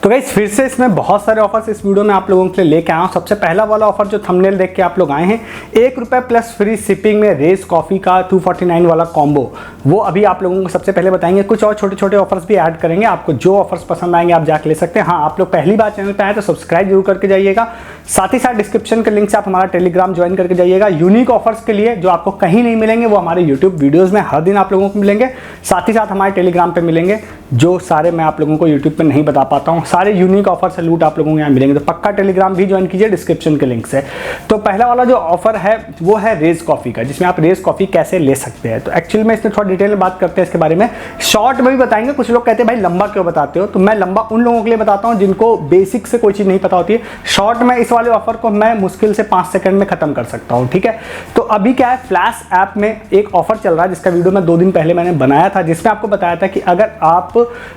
तो गाइस फिर से इसमें बहुत सारे ऑफर्स इस वीडियो में आप लोगों के लिए लेके आया हूँ। सबसे पहला वाला ऑफर जो थंबनेल देख के आप लोग आए हैं, ₹1 प्लस फ्री शिपिंग में रेज कॉफ़ी का 249 वाला कॉम्बो, वो अभी आप लोगों को सबसे पहले बताएंगे। कुछ और छोटे छोटे ऑफर्स भी ऐड करेंगे, आपको जो ऑफर्स पसंद आएंगे आप जाके ले सकते हैं। हाँ, आप लोग पहली बार चैनल पर आए तो सब्सक्राइब जरूर करके जाइएगा। साथ ही साथ डिस्क्रिप्शन के लिंक से आप हमारा टेलीग्राम ज्वाइन करके जाइएगा। यूनिक ऑफर्स के लिए जो आपको कहीं नहीं मिलेंगे वो हमारे यूट्यूब वीडियोज़ में हर दिन आप लोगों को मिलेंगे। साथ ही साथ हमारे टेलीग्राम पर मिलेंगे, जो सारे मैं आप लोगों को यूट्यूब पर नहीं बता पाता हूँ। सारे यूनिक ऑफर से लूट आप लोगों को यहाँ मिलेंगे, तो पक्का टेलीग्राम भी ज्वाइन कीजिए डिस्क्रिप्शन के लिंक से। तो पहला वाला जो ऑफर है वो है रेज कॉफ़ी का, जिसमें आप रेज कॉफ़ी कैसे ले सकते हैं। तो एक्चुअली में इसमें थोड़ा डिटेल में बात करते हैं इसके बारे में, शॉर्ट में भी बताएंगे। कुछ लोग कहते हैं भाई लंबा क्यों बताते हो, तो मैं लंबा उन लोगों के लिए बताता हूँ जिनको बेसिक से कोई चीज़ नहीं पता होती है। शॉर्ट में इस वाले ऑफर को मैं मुश्किल से 5 सेकंड में खत्म कर सकता हूँ, ठीक है। तो अभी क्या है, फ्लैश ऐप में एक ऑफर चल रहा है जिसका वीडियो मैं 2 दिन पहले मैंने बनाया था, जिसमें आपको बताया था कि अगर आप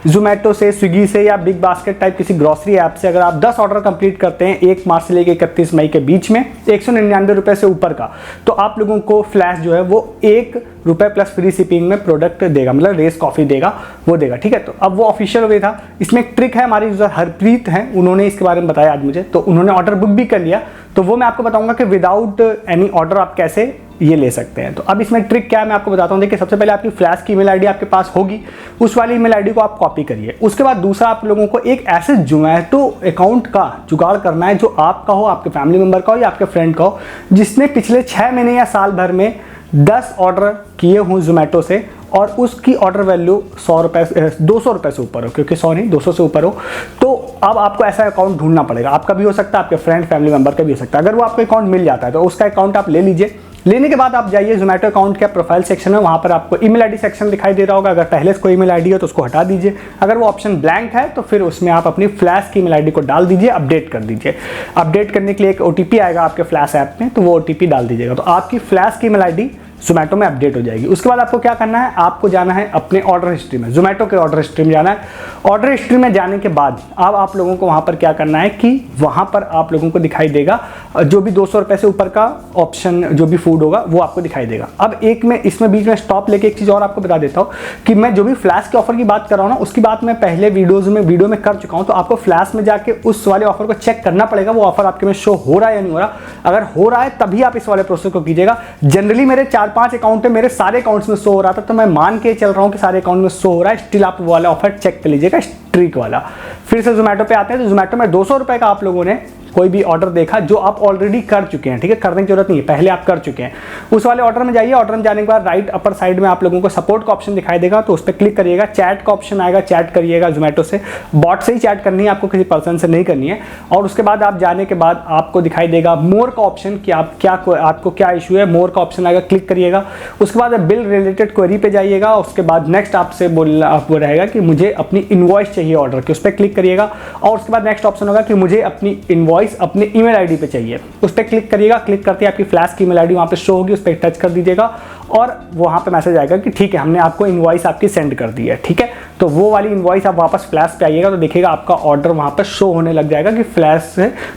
जोमेटो से, स्विगी से या बिग बास्केट टाइप किसी ग्रोसरी ऐप से अगर आप 10 ऑर्डर कंप्लीट करते हैं 1 मार्च से लेकर 31 मई के बीच में ₹199 से ऊपर का, तो आप लोगों को फ्लैश जो है वो ₹1 प्लस फ्री शिपिंग में प्रोडक्ट देगा, मतलब रेस कॉफ़ी देगा, वो देगा, ठीक है। तो अब वो ऑफिशियल हो गया था। इसमें एक ट्रिक है, हमारी यूजर हरप्रीत हैं, उन्होंने इसके बारे में बताया आज मुझे, तो उन्होंने ऑर्डर बुक भी कर लिया। तो वो मैं आपको बताऊंगा कि विदाउट एनी ऑर्डर आप कैसे ये ले सकते हैं। तो अब इसमें ट्रिक क्या है मैं आपको बताता हूँ। देखिए, सबसे पहले आपकी फ्लैश की ईमेल आईडी आपके पास होगी, उस वाली ईमेल आईडी को आप कॉपी करिए। उसके बाद दूसरा आप लोगों को एक ऐसे जोमेटो अकाउंट का जुगाड़ करना है जो आपका हो, आपके फैमिली मेंबर का हो या आपके फ्रेंड का हो, जिसने पिछले 6 महीने या साल भर में 10 ऑर्डर किए हों जोमेटो से और उसकी ऑर्डर वैल्यू ₹200 से ऊपर हो, क्योंकि 100 नहीं 200 से ऊपर हो। तो अब आपको ऐसा अकाउंट ढूंढना पड़ेगा। आपका भी हो सकता है, आपके फ्रेंड फैमिली मेंबर का भी हो सकता है। अगर वो आपको अकाउंट मिल जाता है तो उसका अकाउंट आप ले लीजिए। लेने के बाद आप जाइए जोमेटो अकाउंट के प्रोफाइल सेक्शन में, वहाँ पर आपको ईमेल आईडी सेक्शन दिखाई दे रहा होगा। अगर पहले से कोई ईमेल आईडी हो तो उसको हटा दीजिए। अगर वो ऑप्शन ब्लैंक है तो फिर उसमें आप अपनी फ्लैश की ईमेल आईडी को डाल दीजिए, अपडेट कर दीजिए। अपडेट करने के लिए एक OTP आएगा आपके फ्लैश ऐप में, तो वो OTP डाल दीजिएगा, तो आपकी फ्लैश की ईमेल आईडी जोमेटो में अपडेट हो जाएगी। उसके बाद आपको क्या करना है, आपको जाना है अपने ऑर्डर हिस्ट्री में, जोमेटो के ऑर्डर हिस्ट्री में जाना है। ऑर्डर हिस्ट्री में जाने के बाद अब आप लोगों को वहाँ पर क्या करना है कि वहाँ पर आप लोगों को दिखाई देगा जो भी ₹200 से ऊपर का ऑप्शन, जो भी फूड होगा वो आपको दिखाई देगा। अब एक में इसमें बीच में स्टॉप लेके एक चीज़ और आपको बता देता हूँ कि मैं जो भी फ्लैश के ऑफर की बात कर रहा हूँ ना, उसकी बात मैं पहले वीडियो में कर चुका हूँ। तो आपको फ्लैश में जाके उस वाले ऑफर को चेक करना पड़ेगा, वो ऑफर आपके में शो हो रहा है या नहीं हो रहा। अगर हो रहा है तभी आप इस वाले प्रोसेस को कीजिएगा। जनरली मेरे 4-5 अकाउंट है, मेरे सारे अकाउंट्स में शो हो रहा था, तो मैं मान के चल रहा हूं कि सारे अकाउंट में शो हो रहा है। स्टिल आप वो वाला ऑफर चेक कर लीजिएगा, स्ट्रीक वाला। फिर से जोमेटो पे आते हैं, तो जोमेटो में ₹200 का आप लोगों ने कोई भी ऑर्डर देखा जो आप ऑलरेडी कर चुके हैं, ठीक है, करने की जरूरत नहीं है, पहले आप कर चुके हैं। उस वाले ऑर्डर में जाइए। ऑर्डर में जाने के बाद राइट अपर साइड में आप लोगों को सपोर्ट का ऑप्शन दिखाई देगा, तो उस पर क्लिक करिएगा। चैट का ऑप्शन आएगा, चैट करिएगा जोमेटो से, बॉट से ही चैट करनी है, आपको किसी पर्सन से नहीं करनी है। और उसके बाद आप जाने के बाद आपको दिखाई देगा मोर का ऑप्शन कि आपको क्या इशू है, मोर का ऑप्शन आएगा, क्लिक करिएगा। उसके बाद बिल रिलेटेड क्वेरी पे जाइएगा। उसके बाद नेक्स्ट आपसे आपको रहेगा कि मुझे अपनी इनवॉइस चाहिए ऑर्डर की, उस पर क्लिक करिएगा। और उसके बाद नेक्स्ट ऑप्शन होगा कि मुझे अपनी इनवॉइस अपने ईमेल आईडी पे चाहिए, उस पर क्लिक करिएगा। क्लिक करते ही आपकी फ्लैश की ईमेल आईडी वहां पे शो होगी, उस पर टच कर दीजिएगा और वहां पे मैसेज आएगा कि ठीक है, हमने आपको इनवॉइस आपकी सेंड कर दी है, ठीक है। तो वो वाली इनवॉइस आप वापस फ्लैश पे आइएगा तो देखिएगा आपका ऑर्डर वहां पर शो होने लग जाएगा कि फ्लैश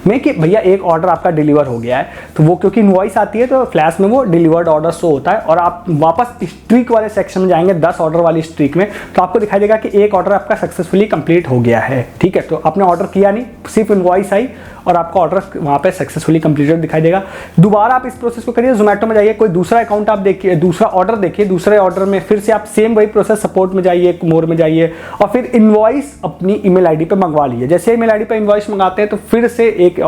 में कि भैया एक ऑर्डर आपका डिलीवर हो गया है। तो वो क्योंकि इनवॉइस आती है तो फ्लैश में वो डिलीवर्ड ऑर्डर शो होता है। और आप वापस स्ट्रीक वाले सेक्शन में जाएंगे, 10 ऑर्डर वाली स्ट्रीक में, तो आपको दिखाई देगा कि एक ऑर्डर आपका सक्सेसफुली कंप्लीट हो गया है, ठीक है। तो आपने ऑर्डर किया नहीं, सिर्फ इनवॉइस आई और आपका ऑर्डर वहां पे सक्सेसफुली कंप्लीटेड दिखाई देगा। दोबारा आप इस प्रोसेस को करिए, जोमेटो में जाइए, कोई दूसरा अकाउंट आप देखिए, दूसरा ऑर्डर देखिए, दूसरे ऑर्डर में फिर से आप सेम वही प्रोसेस, सपोर्ट में जाइए, मोर में जाइए और फिर इनवॉइस अपनी ईमेल आईडी पे मंगवा लीजिए। जैसे ईमेल आईडी पे इनवॉइस मंगाते हैं तो फिर से एक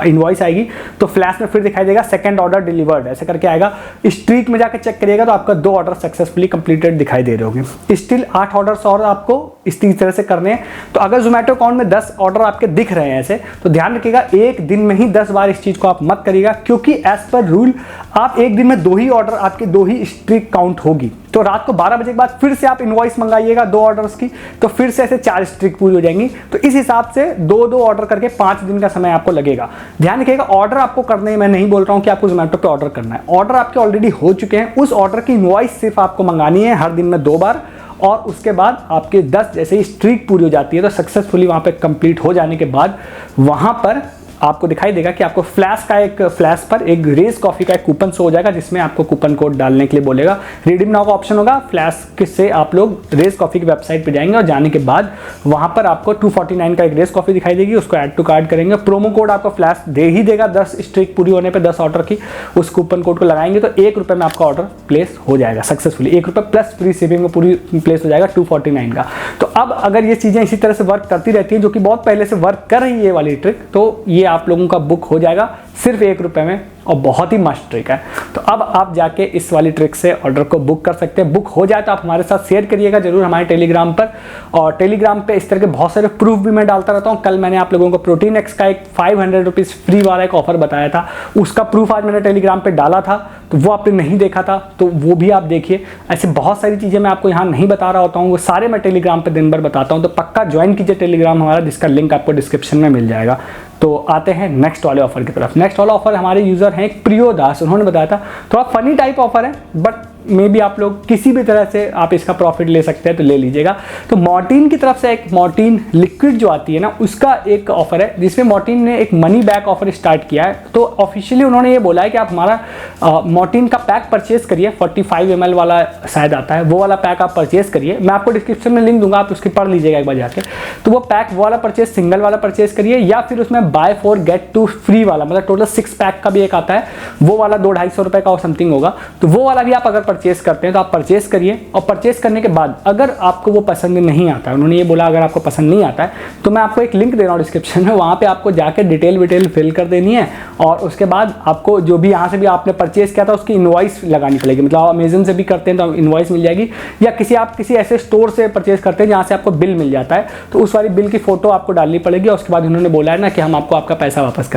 इनवॉइस आएगी, तो फ्लैश में फिर दिखाई देगा सेकंड ऑर्डर डिलीवर्ड, ऐसे करके आएगा। स्ट्रीक में जाकर चेक करिएगा तो आपका 2 ऑर्डर सक्सेसफुली कंप्लीटेड दिखाई दे रहे होंगे। स्टिल 8 ऑर्डर्स और आपको इस तरह से करने हैं। तो अगर जोमेटो अकाउंट में 10 ऑर्डर आपके दिख रहे हैं ऐसे, तो ध्यान रखिएगा एक दिन में ही 10 बार इस चीज को आप मत करिएगा, क्योंकि एज पर रूल आप एक दिन में 2 ही ऑर्डर, आपकी 2 ही स्ट्रीक काउंट होगी। तो रात को 12 बजे के बाद फिर से आप इनवॉइस मंगाइएगा 2 ऑर्डर्स की, तो फिर से ऐसे 4 स्ट्रीक पूरी हो जाएंगी। तो इस हिसाब से 2-2 ऑर्डर करके 5 दिन का समय आपको लगेगा। ध्यान रखिएगा, ऑर्डर आपको करने, मैं नहीं बोल रहा हूं कि आपको जोमेटो पे ऑर्डर करना है, ऑर्डर आपके ऑलरेडी हो चुके हैं। उस ऑर्डर की इनवॉइस सिर्फ आपको मंगानी है हर दिन में 2 बार, और उसके बाद आपके 10 जैसे ही स्ट्रीक पूरी हो जाती है तो सक्सेसफुली वहां पे कंप्लीट हो जाने के बाद वहां पर आपको दिखाई देगा कि आपको फ्लैश पर एक रेज कॉफ़ी का एक कूपन शो हो जाएगा, जिसमें आपको कूपन कोड डालने के लिए बोलेगा। रिडीम नाउ का ऑप्शन होगा। फ्लैश से आप लोग रेज कॉफ़ी की वेबसाइट पे जाएंगे और जाने के बाद वहाँ पर आपको 249 का एक रेज कॉफ़ी दिखाई देगी, उसको ऐड टू कार्ट करेंगे। प्रोमो कोड आपको फ्लैश दे ही देगा, 10 स्ट्रीक पूरी होने पर 10 ऑर्डर की, उस कूपन कोड को लगाएंगे तो ₹1 में आपका ऑर्डर प्लेस हो जाएगा सक्सेसफुली। ₹1 प्लस फ्री शिपिंग में पूरी प्लेस हो जाएगा 249 का। तो अब अगर ये चीज़ें इसी तरह से वर्क करती रहती हैं, जो कि बहुत पहले से वर्क कर रही है ये वाली ट्रिक, तो ये आप लोगों का बुक हो जाएगा सिर्फ ₹1 में, और बहुत ही मस्त ट्रिक है। तो अब आप जाके इस वाली ट्रिक से ऑर्डर को बुक कर सकते हैं। बुक हो जाए तो आप हमारे साथ शेयर करिएगा जरूर हमारे टेलीग्राम पर, और टेलीग्राम पे इस तरह के बहुत सारे प्रूफ भी मैं डालता रहता हूँ। कल मैंने आप लोगों को प्रोटीन एक्स का एक ₹500 फ्री वाला एक ऑफर बताया था, उसका प्रूफ आज मैंने टेलीग्राम पे डाला था, तो वो आपने नहीं देखा था तो वो भी आप देखिए। ऐसे बहुत सारी चीज़ें मैं आपको यहाँ नहीं बता रहा होता हूँ, वो सारे मैं टेलीग्राम पर दिन भर बताता हूँ। तो पक्का ज्वाइन कीजिए टेलीग्राम हमारा, जिसका लिंक आपको डिस्क्रिप्शन में मिल जाएगा। तो आते हैं नेक्स्ट वाले ऑफर की तरफ। नेक्स्ट वाला ऑफर हमारे यूज़र हैं प्रियो दास, उन्होंने बताया था थोड़ा फनी टाइप ऑफर है, बट मे बी आप लोग किसी भी तरह से आप इसका प्रॉफिट ले सकते हैं तो ले लीजिएगा। तो मॉर्टिन की तरफ से एक मॉर्टिन लिक्विड जो आती है ना, उसका एक ऑफर है, जिसमें मॉर्टिन ने एक मनी बैक ऑफर स्टार्ट किया है। तो ऑफिशियली उन्होंने ये बोला है कि आप हमारा मॉर्टिन का पैक परचेज करिए, 45 ml वाला शायद आता है, वो वाला पैक आप परचेज करिए। मैं आपको डिस्क्रिप्शन में लिंक दूंगा, आप उसकी पढ़ लीजिएगा एक बार जाके। तो वो पैक वाला परचेज, सिंगल वाला परचेज करिए, या फिर उसमें बाय 4 गेट 2 फ्री वाला, मतलब टोटल 6 पैक का भी एक आता है, वो वाला ₹200-250 का और समथिंग होगा। तो वो वाला भी आप अगर परचेज करते हैं तो आप परचेज करिए, और परचेज करने के बाद अगर आपको वो पसंद नहीं आता है, उन्होंने ये बोला अगर आपको पसंद नहीं आता है तो मैं आपको एक लिंक दे रहा हूँ डिस्क्रिप्शन में, वहाँ पे आपको जाके डिटेल फिल कर देनी है, और उसके बाद आपको जो भी यहाँ से भी आपने परचेज किया था उसकी इनवॉइस लगानी पड़ेगी। मतलब आप अमेजन से भी करते हैं तो इनवॉइस मिल जाएगी, या आप किसी ऐसे स्टोर से परचेज करते हैं जहाँ से आपको बिल मिल जाता है, तो उस वाली बिल की फोटो आपको डालनी पड़ेगी, और उसके बाद उन्होंने बोला है ना कि हम आपको आपका पैसा वापस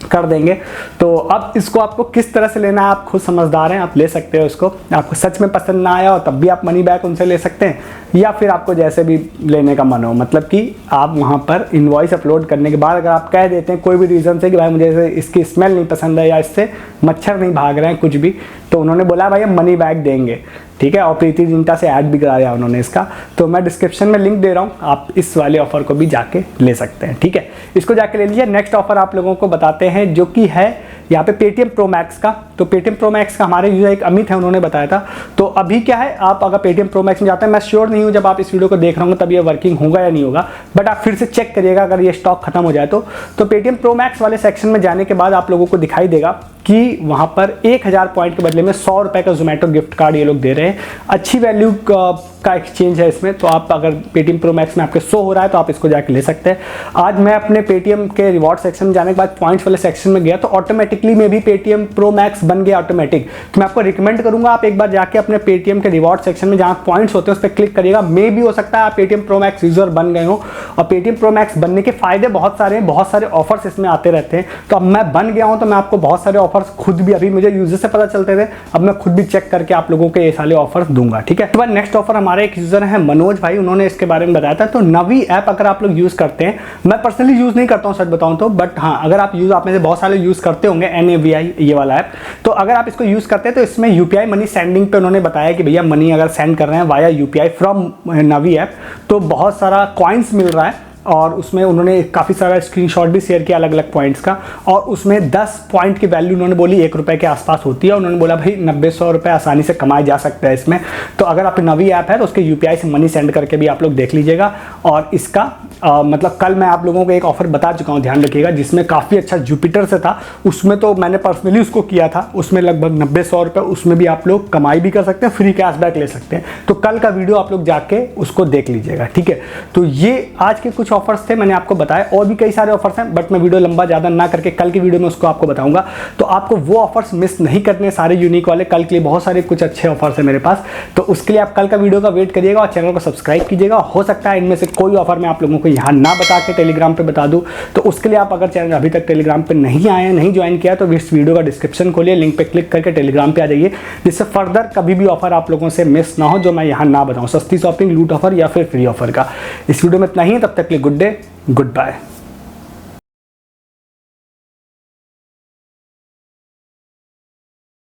कर देंगे। तो अब इसको आपको किस तरह से लेना है, आप खुद समझदार हैं, आप ले सकते हो उसको। आपको सच में पसंद ना आया हो तब भी आप मनी बैक उनसे ले सकते हैं, या फिर आपको जैसे भी लेने का मन हो, मतलब कि आप वहाँ पर इनवॉइस अपलोड करने के बाद अगर आप कह देते हैं कोई भी रीज़न से कि भाई मुझे इसकी स्मेल नहीं पसंद है या इससे मच्छर नहीं भाग रहे हैं कुछ भी, तो उन्होंने बोला भाई हम मनी बैक देंगे, ठीक है। और प्रीति जिंटा से ऐड भी कराया उन्होंने इसका, तो मैं डिस्क्रिप्शन में लिंक दे रहा हूँ, आप इस वाले ऑफर को भी जाके ले सकते हैं, ठीक है। इसको जाके ले लीजिए। नेक्स्ट ऑफर आप लोगों को बताते हैं जो कि है यहाँ पे पेटीएम प्रो मैक्स का। तो पेटीएम प्रो मैक्स का हमारे यूजर एक अमित है, उन्होंने बताया था। तो अभी क्या है, आप अगर पेटीएम प्रो मैक्स में जाते हैं, मैं श्योर नहीं हूँ जब आप इस वीडियो को देख रहे होंगे तब ये वर्किंग होगा या नहीं होगा, बट आप फिर से चेक करिएगा अगर ये स्टॉक खत्म हो जाए तो पेटीएम प्रो मैक्स वाले सेक्शन में जाने के बाद आप लोगों को दिखाई देगा कि वहाँ पर 1000 पॉइंट के बदले में ₹100 का जोमेटो गिफ्ट कार्ड ये लोग दे रहे हैं। अच्छी वैल्यू का एक्सचेंज है इसमें, तो आप अगर पेटीएम प्रो मैक्स में आपके 100 हो रहा है तो आप इसको जाके ले सकते हैं। आज मैं अपने पेटीएम के रिवॉर्ड सेक्शन में जाने के बाद पॉइंट्स वाले सेक्शन में गया तो ऑटोमेटिकली में भी पेटीएम प्रो मैक्स बन गया ऑटोमेटिक। तो मैं आपको रिकमेंड करूंगा आप एक बार जाके अपने पेटीएम के रिवॉर्ड सेक्शन में जहाँ पॉइंट्स होते हैं उस पर क्लिक करिएगा। मे भी हो सकता है आप पेटीएम प्रो मैक्स यूजर बन गए हो, और पेटीएम प्रो मैक्स बनने के फायदे बहुत सारे हैं, बहुत सारे ऑफर्स इसमें आते रहते हैं। तो अब मैं बन गया हूँ तो मैं आपको बहुत सारे ऑफर्स खुद भी, अभी मुझे यूजर से पता चलते थे, अब मैं खुद भी चेक करके आप लोगों के ये सारे ऑफर्स दूंगा, ठीक है। तो नेक्स्ट ऑफर हमारे एक यूजर है मनोज भाई, उन्होंने इसके बारे में बताया था। तो नवी ऐप अगर आप लोग यूज करते हैं, मैं पर्सनली यूज नहीं करता हूं सच बताऊं तो, बट हाँ अगर आप में से बहुत सारे यूज करते होंगे NAVI ये वाला ऐप, तो अगर आप इसको यूज करते हैं तो इसमें UPI मनी सेंडिंग पे उन्होंने बताया कि भैया मनी अगर सेंड कर रहे हैं via UPI from Navi app तो बहुत सारा कॉइन्स मिल रहा है, और उसमें उन्होंने काफ़ी सारा स्क्रीनशॉट भी शेयर किया अलग अलग पॉइंट्स का, और उसमें 10 पॉइंट की वैल्यू उन्होंने बोली ₹1 के आसपास होती है। उन्होंने बोला भाई 90-100 रुपये आसानी से कमाए जा सकते हैं इसमें। तो अगर आप नवी ऐप है तो उसके UPI से मनी सेंड करके भी आप लोग देख लीजिएगा। और इसका मतलब कल मैं आप लोगों को एक ऑफर बता चुका हूँ, ध्यान रखिएगा, जिसमें काफ़ी अच्छा जुपिटर से था, उसमें तो मैंने पर्सनली उसको किया था, उसमें लगभग 90-100 रुपये उसमें भी आप लोग कमाई भी कर सकते हैं, फ्री कैशबैक ले सकते हैं। तो कल का वीडियो आप लोग जाके उसको देख लीजिएगा, ठीक है। तो ये आज के कुछ ऑफर्स थे, मैंने आपको बताया, और भी कई सारे ऑफर्स हैं, बट मैं वीडियो लंबा ज़्यादा ना करके कल की वीडियो में उसको आपको बताऊंगा। तो आपको वो ऑफर्स मिस नहीं करने, सारे यूनिक वाले, कल के लिए बहुत सारे कुछ अच्छे ऑफर्स हैं मेरे पास। तो उसके लिए आप कल का वीडियो का वेट करिएगा और चैनल को सब्सक्राइब कीजिएगा। हो सकता है इनमें से कोई ऑफर मैं आप लोगों को यहाँ ना बता के टेलीग्राम पे बता दूं, तो उसके लिए आप अगर चैनल अभी तक टेलीग्राम पे नहीं आए हैं, नहीं ज्वाइन किया, तो इस वीडियो का डिस्क्रिप्शन खोलिए, लिंक पे क्लिक करके टेलीग्राम पे आ जाइए, जिससे फर्दर कभी भी ऑफर आप लोगों से मिस ना हो जो मैं यहाँ ना बताऊँ, सस्ती शॉपिंग, लूट ऑफर या फिर फ्री ऑफर का। इस वीडियो में इतना ही है, तब तक के लिए गुड डे, गुड बाय।